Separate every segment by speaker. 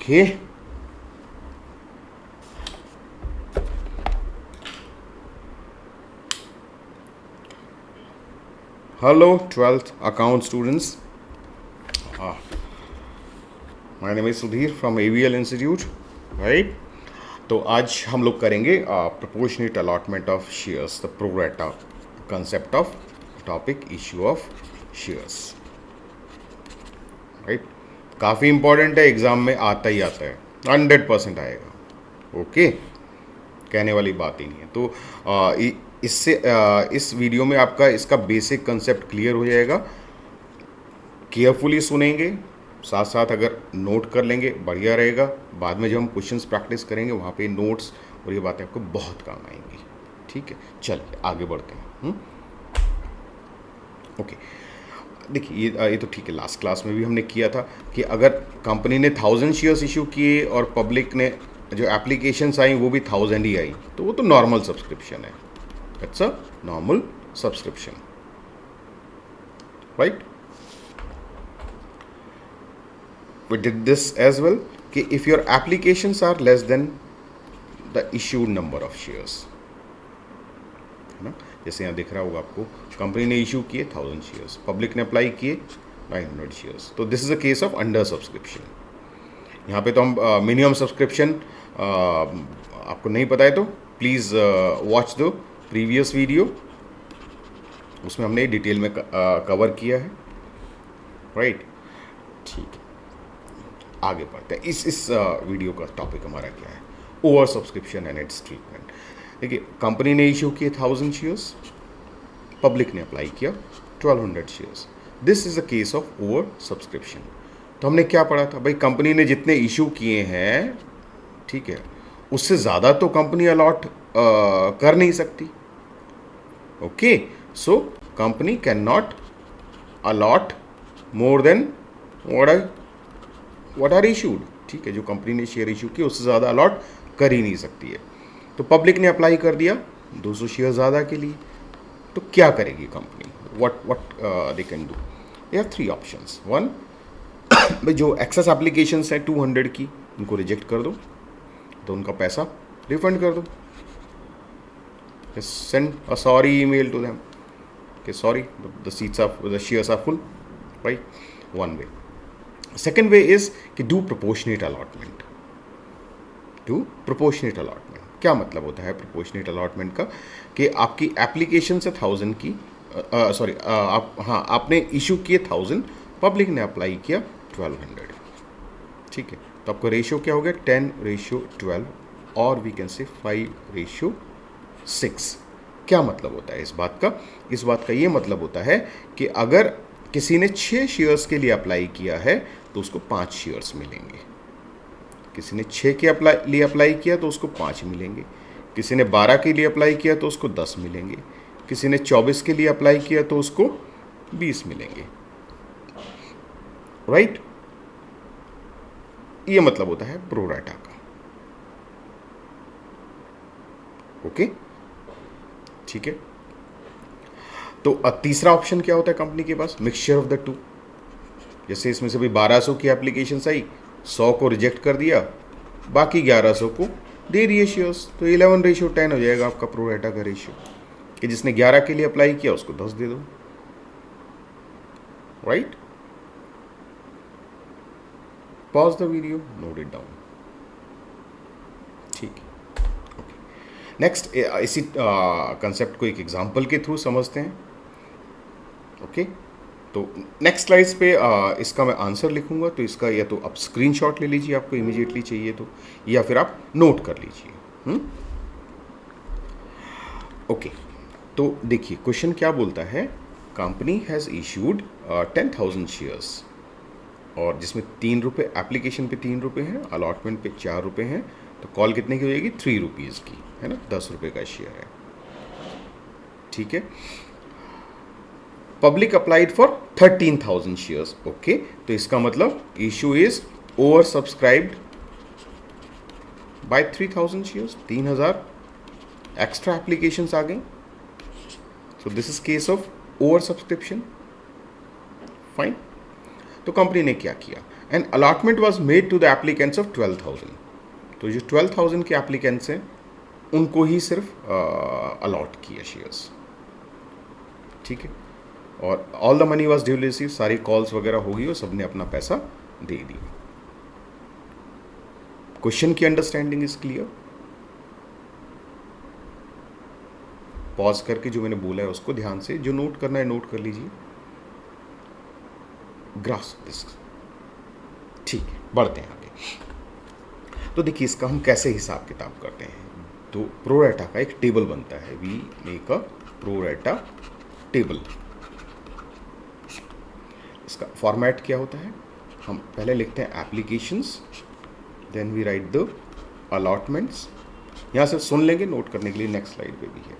Speaker 1: Okay, hello 12th account students, my name is Sudhir from AVL institute, right. तो आज हम लोग करेंगे proportionate allotment of shares, the pro rata concept of topic issue of shares, right. काफ़ी important है, exam में आता ही आता है, 100% आएगा। ओके, कहने वाली बात ही नहीं है। तो इससे इस वीडियो में आपका इसका बेसिक कंसेप्ट क्लियर हो जाएगा। केयरफुली सुनेंगे, साथ साथ अगर नोट कर लेंगे बढ़िया रहेगा। बाद में जब हम क्वेश्चंस प्रैक्टिस करेंगे वहाँ पे नोट्स और ये बातें आपको बहुत काम आएंगी। ठीक है, चलिए आगे बढ़ते हैं। ओके, देखिए ये तो ठीक है, लास्ट क्लास में भी हमने किया था कि अगर कंपनी ने 1000 शेयर्स इशू किए और पब्लिक ने जो एप्लीकेशंस आई वो भी 1000 ही आई, तो वो तो नॉर्मल सब्सक्रिप्शन है। It's a normal subscription, right. We did this as well कि if your applications are less than the issued number of shares, है ना। जैसे यहाँ दिख रहा होगा आपको, कंपनी ने इशू किए 1000 शेयर्स, पब्लिक ने अप्लाई किए 900 शेयर्स, तो this is a case of under subscription. यहाँ पे तो हम मिनिमम सब्सक्रिप्शन आपको नहीं पता है तो please watch the previous video, उसमें हमने डिटेल में कवर किया है, राइट। ठीक है, आगे बढ़ते हैं। इस वीडियो का टॉपिक हमारा क्या है, over subscription and it's treatment. देखिए, कंपनी ने इशू किए 1000 शेयर्स, पब्लिक ने अप्लाई किया 1200 shares, this is a case of over subscription. तो हमने क्या पढ़ा था भाई, कंपनी ने जितने इशू किए हैं, ठीक है, उससे ज़्यादा तो कंपनी अलॉट कर नहीं सकती। Okay, so company can not allot more than what are issued. ठीक है, जो कंपनी ने शेयर इशू किए उससे ज़्यादा अलॉट कर ही नहीं सकती है। तो पब्लिक ने अप्लाई कर दिया 200 शेयर ज़्यादा के लिए, तो क्या करेगी company, what they can do. They have 3 options. One, भाई जो एक्सेस एप्लीकेशंस हैं 200 की, उनको रिजेक्ट कर दो, तो उनका पैसा रिफंड कर दो। Send a sorry email to them कि sorry the shares are full, right, one way. Second way is कि do proportionate allotment. Do proportionate allotment क्या मतलब होता है प्रोपोर्शनेट अलॉटमेंट का, कि आपकी एप्लीकेशन से 1000 की सॉरी आपने इशू किए 1000, पब्लिक ने अप्लाई किया 1200। ठीक है, तो आपका रेशियो क्या हो गया, 10:12, और वी कैन से 5:6। क्या मतलब होता है इस बात का, इस बात का ये मतलब होता है कि अगर किसी ने 6 शेयर्स के लिए अप्लाई किया है तो उसको 5 शेयर्स मिलेंगे। किसी ने 6 के लिए अप्लाई किया तो उसको 5 मिलेंगे। किसी ने 12 के लिए अप्लाई किया तो उसको 10 मिलेंगे। किसी ने 24 के लिए अप्लाई किया तो उसको 20 मिलेंगे, राइट। ये मतलब होता है प्रो राटा का। ओके, ठीक है। तो तीसरा ऑप्शन क्या होता है कंपनी के पास, मिक्सचर ऑफ द टू। जैसे इसमें से भी 1200 की एप्लीकेशन आई, 100 को रिजेक्ट कर दिया, बाकी 1100 को दे दिए शेयर्स, तो 11:10 हो जाएगा आपका प्रो राटा का रेशियो, कि जिसने 11 के लिए अप्लाई किया उसको 10 दे दो, right. Pause the video, note it down. ठीक है, ओके। नेक्स्ट इसी कंसेप्ट को एक एग्जांपल के थ्रू समझते हैं। ओके, तो नेक्स्ट स्लाइड्स पे इसका मैं आंसर लिखूंगा, तो इसका या तो आप स्क्रीनशॉट ले लीजिए, आपको इमीडिएटली चाहिए तो, या फिर आप नोट कर लीजिए। ओके, तो देखिए क्वेश्चन क्या बोलता है, कंपनी हैज़ इशूड 10,000 शेयर्स, और जिसमें 3 रुपये एप्लीकेशन पे 3 रुपये हैं, अलॉटमेंट पे 4 रुपये हैं, तो कॉल कितने की हो जाएगी, 3 रुपीज़ की, है ना, 10 रुपये का शेयर है। ठीक है, public applied for 13,000 shares. Okay, तो इसका मतलब issue is oversubscribed by 3,000 shares, 3,000 extra applications आ गई, so this is case of oversubscription, fine. तो कंपनी ने क्या किया, and allotment was made to the applicants of 12,000। तो जो 12,000 के एप्लीकेंट्स हैं उनको ही सिर्फ अलॉट किया शेयर्स, ठीक है। और all the money was duly receive, सारी कॉल्स वगैरह होगी और सबने अपना पैसा दे दिया। क्वेश्चन की अंडरस्टैंडिंग इज क्लियर? पॉज करके जो मैंने बोला है उसको ध्यान से, जो नोट करना है नोट कर लीजिए। ग्रास्प दिस, ठीक है। बढ़ते हैं आगे। तो देखिए इसका हम कैसे हिसाब किताब करते हैं। तो प्रोरेटा का एक टेबल बनता है, we make a pro rata table. इसका फॉर्मेट क्या होता है, हम पहले लिखते हैं applications, then we write the allotments. यहाँ से सुन लेंगे, नोट करने के लिए नेक्स्ट स्लाइड पे भी है।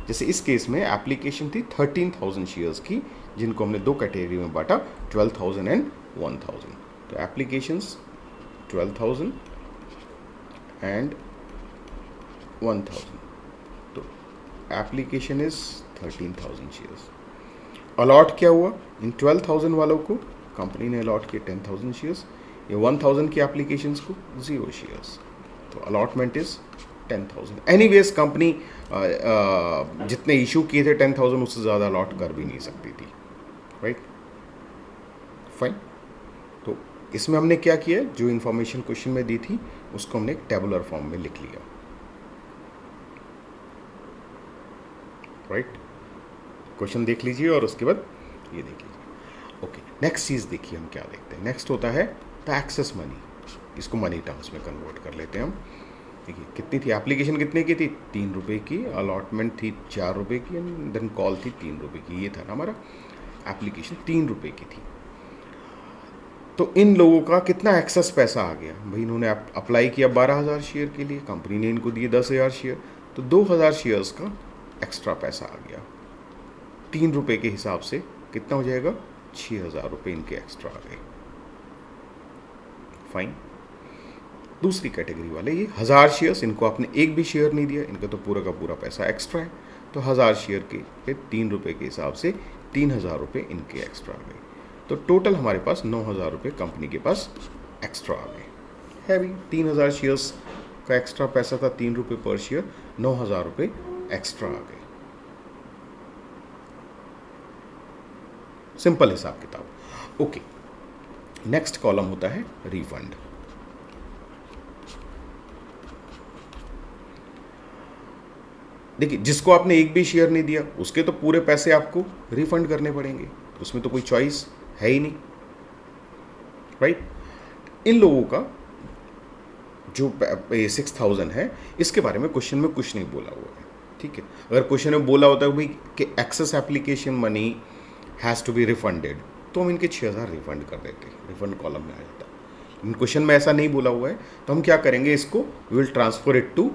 Speaker 1: जैसे इस केस में एप्लीकेशन थी 13,000 शेयर्स की, जिनको हमने दो कैटेगरी में बांटा, 12,000 एंड 1,000। तो एप्लीकेशंस 12,000 एंड 1,000, तो एप्लीकेशन इज 13,000 शेयर्स। अलॉट क्या हुआ, इन 12,000 वालों को कंपनी ने अलॉट किए 10,000 शेयर्स, ये 1,000 की एप्लीकेशंस को 0 शेयर्स। तो अलॉटमेंट इज 10,000। एनीवेज कंपनी जितने इशू किए थे 10,000, उससे ज़्यादा अलॉट कर भी नहीं सकती थी, राइट, फाइन। तो इसमें हमने क्या किया, जो इन्फॉर्मेशन क्वेश्चन में दी थी उसको हमने एक टेबुलर फॉर्म में लिख लिया, राइट। क्वेश्चन देख लीजिए और उसके बाद ये देख लीजिए। ओके, नेक्स्ट चीज़ देखिए हम क्या देखते हैं। नेक्स्ट होता है द एक्सेस मनी। इसको मनी टर्म्स में कन्वर्ट कर लेते हैं हम। देखिए कितनी थी एप्लीकेशन, कितने की थी, 3 रुपये की। अलॉटमेंट थी 4 रुपये की, एंड देन कॉल थी 3 रुपये की। ये था ना हमारा एप्लीकेशन 3 रुपये की थी। तो इन लोगों का कितना एक्सेस पैसा आ गया भाई, इन्होंने अप्लाई किया 12,000 शेयर के लिए, कंपनी ने इनको दिए 10,000 शेयर, तो 2,000 शेयर्स का एक्स्ट्रा पैसा आ गया। 3 रुपये के हिसाब से कितना हो जाएगा, 6,000 रुपये इनके एक्स्ट्रा आ गए, फाइन। दूसरी कैटेगरी वाले ये 1,000 शेयर्स, इनको आपने एक भी शेयर नहीं दिया, इनका तो पूरा का पूरा पैसा एक्स्ट्रा है। तो 1,000 शेयर के पे 3 रुपये के हिसाब से 3,000 रुपये इनके एक्स्ट्रा आ गए। तो टोटल हमारे पास 9,000 रुपये कंपनी के पास एक्स्ट्रा आ गए। है भी 3,000 शेयर्स का एक्स्ट्रा पैसा था, 3 रुपये पर शेयर, 9,000 रुपये एक्स्ट्रा आ गए। सिंपल हिसाब किताब। ओके, नेक्स्ट कॉलम होता है रिफंड। देखिए जिसको आपने एक भी शेयर नहीं दिया उसके तो पूरे पैसे आपको रिफंड करने पड़ेंगे, उसमें तो कोई चॉइस है ही नहीं, राइट। इन लोगों का जो 6,000 है, इसके बारे में क्वेश्चन में कुछ नहीं बोला हुआ है, ठीक है। अगर क्वेश्चन में बोला होता है भाई कि excess application money has to be refunded, तो हम इनके 6,000 रिफंड कर देते, रिफंड कॉलम में आ जाता। इन क्वेश्चन में ऐसा नहीं बोला हुआ है, तो हम क्या करेंगे, इसको will transfer it to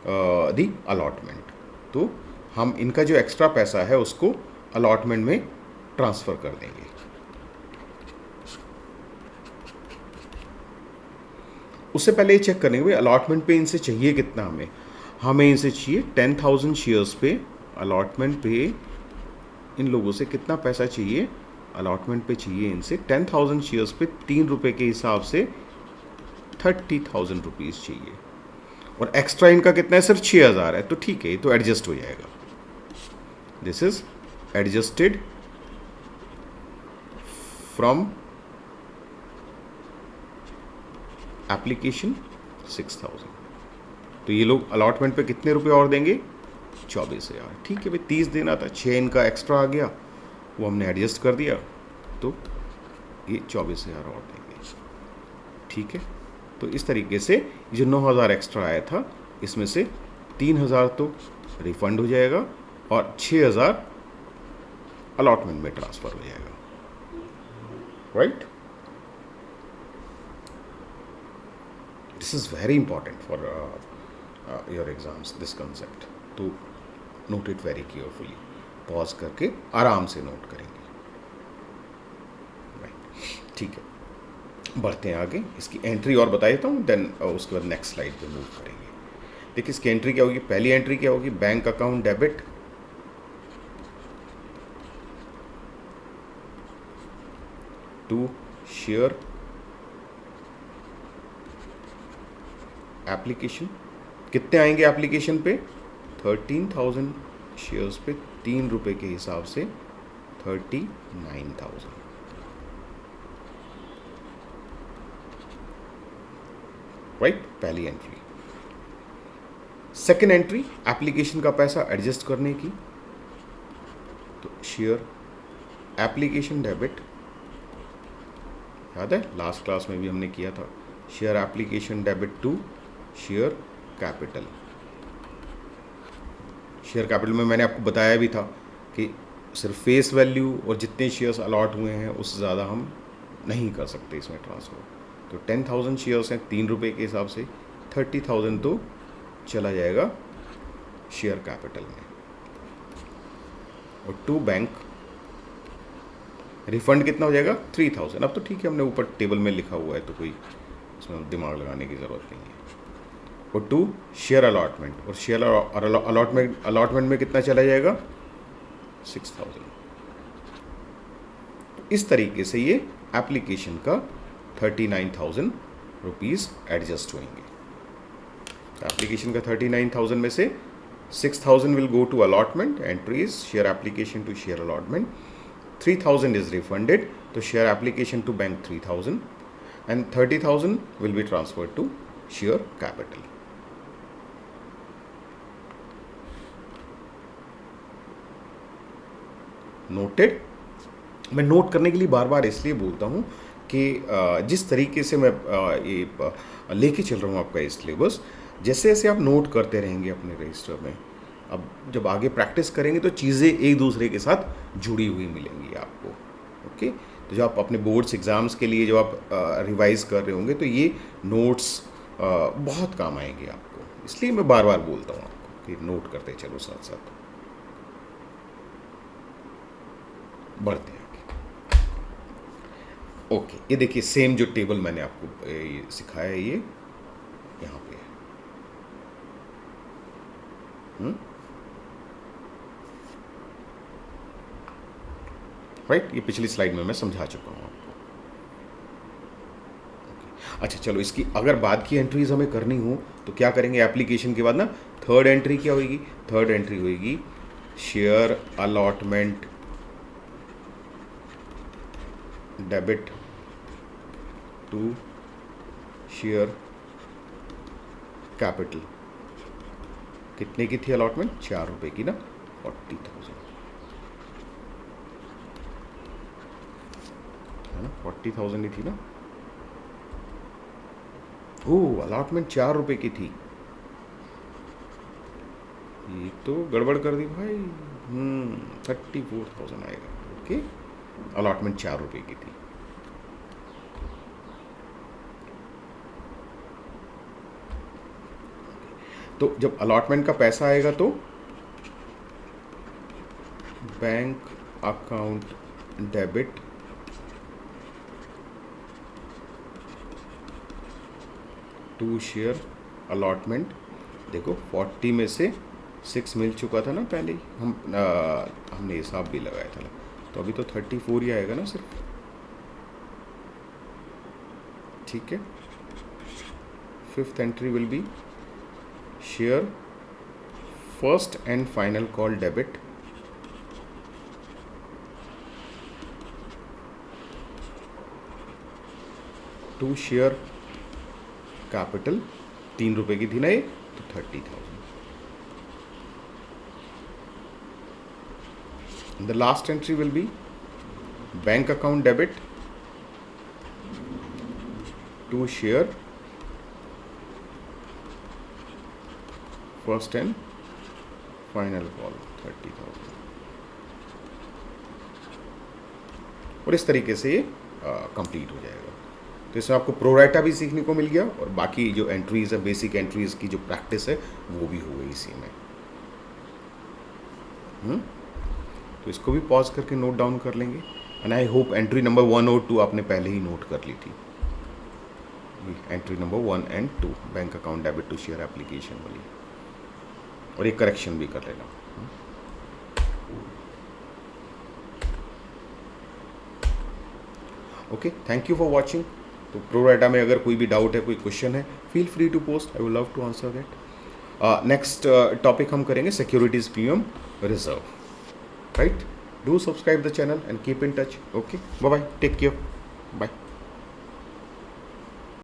Speaker 1: the allotment. तो हम इनका जो एक्स्ट्रा पैसा है उसको अलॉटमेंट में ट्रांसफ़र कर देंगे। उससे पहले ये चेक करेंगे भाई अलॉटमेंट पे इनसे चाहिए कितना, हमें इनसे चाहिए 10,000 शेयर्स पे, अलॉटमेंट पे इन लोगों से कितना पैसा चाहिए, अलॉटमेंट पे चाहिए इनसे 10,000 शेयर्स पे 3 रुपये के हिसाब से 30,000 रुपीज़ चाहिए, और एक्स्ट्रा इनका कितना है, सिर्फ 6,000 है। तो ठीक है, ये तो एडजस्ट हो जाएगा। This is adjusted from application 6,000। तो ये लोग अलॉटमेंट पे कितने रुपए और देंगे, 24,000। ठीक है भाई, 30 देना था, 6 इनका एक्स्ट्रा आ गया, वो हमने एडजस्ट कर दिया, तो ये 24,000 और देंगे, ठीक है। तो इस तरीके से जो 9,000 एक्स्ट्रा आया था, इसमें से 3,000 तो रिफंड हो जाएगा और 6,000 अलॉटमेंट में ट्रांसफ़र हो जाएगा, right. This is very important for your exams, this concept. तो note it very carefully, pause करके आराम से नोट करेंगे, राइट, ठीक है। बढ़ते हैं आगे, इसकी एंट्री और बता देता हूँ, देन उसके बाद नेक्स्ट स्लाइड पे मूव करेंगे। देखिए इसकी एंट्री क्या होगी, पहली एंट्री क्या होगी, bank account debit, to share application. कितने आएंगे एप्लीकेशन पे? 13,000 शेयर्स पे 3 रुपए के हिसाब से 39,000। राइट, पहली एंट्री। सेकेंड एंट्री, एप्लीकेशन का पैसा एडजस्ट करने की, तो शेयर एप्लीकेशन डेबिट, याद है लास्ट क्लास में भी हमने किया था, share application debit to share capital. Share capital में मैंने आपको बताया भी था कि सिर्फ फेस वैल्यू और जितने शेयर्स अलॉट हुए हैं उससे ज़्यादा हम नहीं कर सकते इसमें ट्रांसफ़र। तो 10,000 शेयर्स हैं 3 रुपये के हिसाब से, 30,000 तो चला जाएगा शेयर कैपिटल में। और टू बैंक रिफंड कितना हो जाएगा? 3,000। अब तो ठीक है, हमने ऊपर टेबल में लिखा हुआ है तो कोई उसमें दिमाग लगाने की ज़रूरत नहीं है। और टू शेयर अलॉटमेंट, और शेयर अलॉटमेंट में कितना चला जाएगा? 6,000। इस तरीके से ये एप्लीकेशन का 39,000 रुपीज़ एडजस्ट होंगे। एप्लीकेशन का 39,000 में से 6,000 will go to allotment, entries, share application to share allotment, 3,000 is refunded to share application to bank 3,000, and 30,000 will be transferred to share capital. Noted? मैं नोट करने के लिए बार बार इसलिए बोलता हूँ कि जिस तरीके से मैं ये लेके चल रहा हूँ आपका ये सिलेबस, जैसे जैसे आप नोट करते रहेंगे अपने रजिस्टर में, अब जब आगे प्रैक्टिस करेंगे तो चीज़ें एक दूसरे के साथ जुड़ी हुई मिलेंगी आपको। ओके, तो जब आप अपने बोर्ड्स एग्ज़ाम्स के लिए जब आप रिवाइज कर रहे होंगे तो ये नोट्स बहुत काम आएंगे आपको, इसलिए मैं बार बार बोलता हूँ आपको कि नोट करते चलो साथ साथ। बढ़ते हैं आगे। ओके, ये देखिए सेम जो टेबल मैंने आपको ये सिखाया है ये यहाँ पे है। राइट, ये पिछली स्लाइड में मैं समझा चुका हूँ आपको। अच्छा चलो, इसकी अगर बाद की एंट्रीज हमें करनी हो तो क्या करेंगे? एप्लीकेशन के बाद ना थर्ड एंट्री क्या होगी? थर्ड एंट्री होगी share allotment debit to share capital. कितने की थी अलॉटमेंट? 4 रुपए की ना, 40,000 है ना, 40,000 ही थी ना। ओह, अलॉटमेंट 4 रुपए की थी, ये तो गड़बड़ कर दी भाई। 34,000 आएगा। ओके, अलॉटमेंट 4 रुपए की थी। तो जब अलॉटमेंट का पैसा आएगा तो bank account debit to share allotment. देखो 40 में से 6 मिल चुका था ना पहले ही, हमने हिसाब भी लगाया था, तो अभी तो 34 ही आएगा ना सिर्फ। ठीक है, fifth entry will be share first and final call debit to share capital. 3 रुपए की थी ना ये, तो 30,000। The last entry will be bank account debit to share first and final call 30,000। और इस तरीके से ये कंप्लीट हो जाएगा। तो इसमें आपको प्रोराइटा भी सीखने को मिल गया और बाकी जो एंट्रीज है, बेसिक एंट्रीज की जो प्रैक्टिस है वो भी हो गई इसी में। तो इसको भी पॉज करके नोट डाउन कर लेंगे। And I hope entry number 1 और 2 आपने पहले ही नोट कर ली थी। Entry number 1 and 2 bank account debit to share application वाली, और एक करेक्शन भी कर लेना। Okay, thank you for watching. तो प्रो राटा में अगर कोई भी डाउट है, कोई क्वेश्चन है, feel free to post, I will love to answer that. Next topic हम करेंगे securities premium reserve, right? Do subscribe the channel and keep in touch. Okay, bye bye, take care, bye.